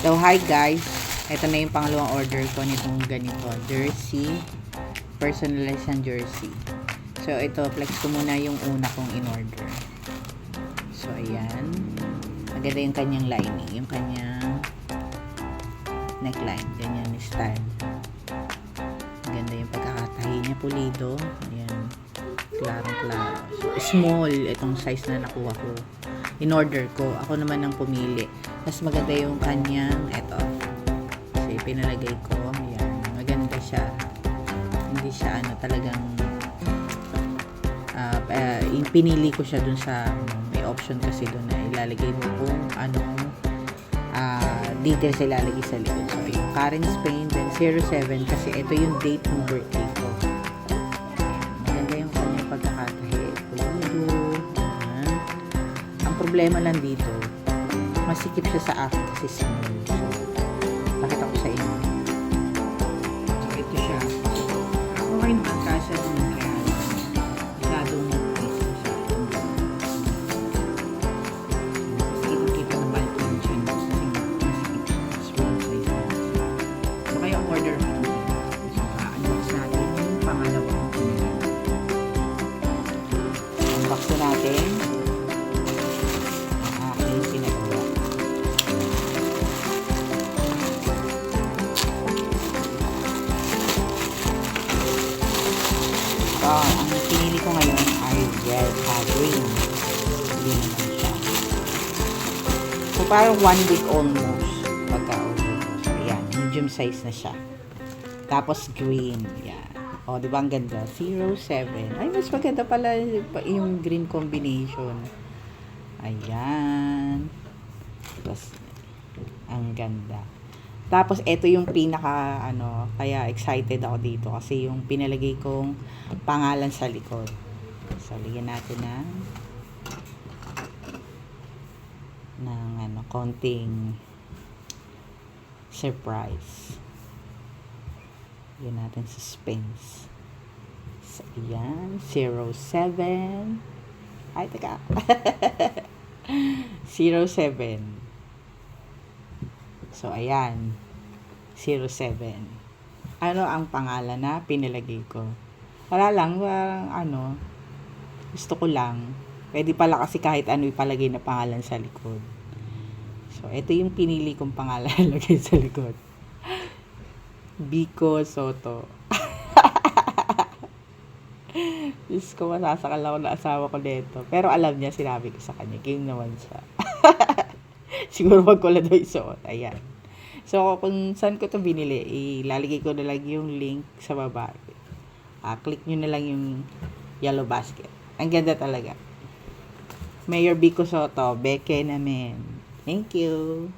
So, hi guys. Ito na yung pangalawang order ko nitong ganito. Jersey. Personalized ang jersey. So, ito, flex ko muna yung una kong in-order. So, ayan. Maganda yung kanyang lining. Yung kanyang neckline. Ganyan yung style. Maganda yung pagkakatahi niya. Pulido. Ayan. Klarong-klaro. So, small. Itong size na nakuha ko. In-order ko. Ako naman ang pumili. Mas maganda yung kanyang, eto. Kasi pinalagay ko. Ayan. Maganda siya. Hindi siya talagang pinili ko siya dun sa may option kasi dun na ilalagay mo kung anong details ilalagay sa likod. So, yung Karen Spain, then 07 kasi ito yung date ng birthday ko. Maganda yung kanyang pagkakatahi. Pulido. Ang problema lang dito, masikip siya sa akin kasi small. So, pakita ko sa inyo. So, ito siya. Okay naman kasi dun kaya masyadong piso siya. Kita na balik yung chin kasi masikip siya. Small size na. So, kaya ang order ko. So, unbox natin yung pangalawang pinili. Unbox na natin. Ang pinili ko ngayon ay red green. Green naman siya. So, parang 1 week almost pagka-order ko. So, ayan. Medium size na siya. Tapos, green. Ayan. O, diba ang ganda? 07. Ay, mas maganda pala yung green combination. Ayan. Tapos, ang ganda. Tapos, ito yung pinaka, kaya excited ako dito kasi yung pinalagay kong pangalan sa likod. So, ligyan natin ng konting surprise. Ligyan natin suspense. So, ayan. 07. Ay, teka. 07. So, ayan. 07. Ano ang pangalan na pinilagay ko? Wala lang. Gusto ko lang. Pwede pala kasi kahit ano ipalagay na pangalan sa likod. So, ito yung pinili kong pangalan lagay sa likod. Biko Soto. Diyos ko, masasakal ako na asawa ko dito. Pero alam niya, sinabi ko sa kanya. King naman siya. Siguro wag ko lang daw isuot. Ayan. So, kung saan ko ito binili, ilalagay ko na lang yung link sa baba. Click nyo na lang yung yellow basket. Ang ganda talaga. Mayor Biko Soto, Beke namin. Thank you.